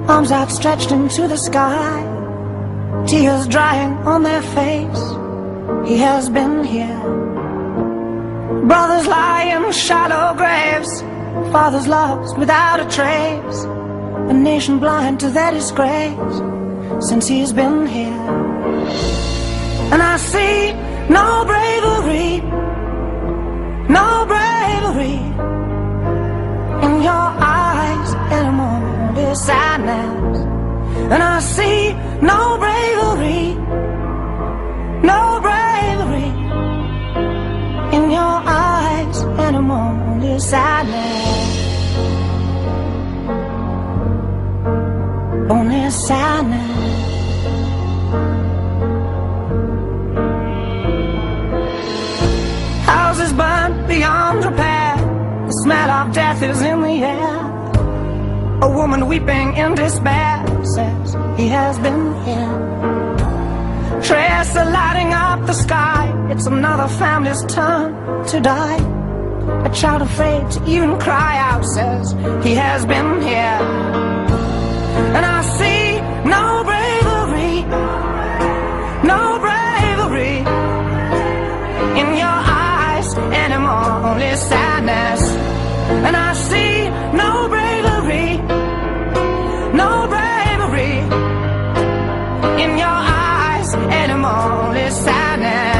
arms outstretched into the sky, tears drying on their face. He has been here. Brothers lie in shallow graves, fathers lost without a trace, a nation blind to their disgrace since he's been here. And I see no bravery, no bravery in your eyes anymore, there's sadness. And I see no bravery, no bravery in your eyes anymore, there's sadness. Only sadness. Houses burned beyond repair, the smell of death is in the air. A woman weeping in despair says he has been here. Trails are lighting up the sky, it's another family's turn to die. A child afraid to even cry out says he has been here. And I see no bravery, no bravery in your eyes anymore, only sadness. And I see no bravery, no bravery in your eyes anymore, only sadness.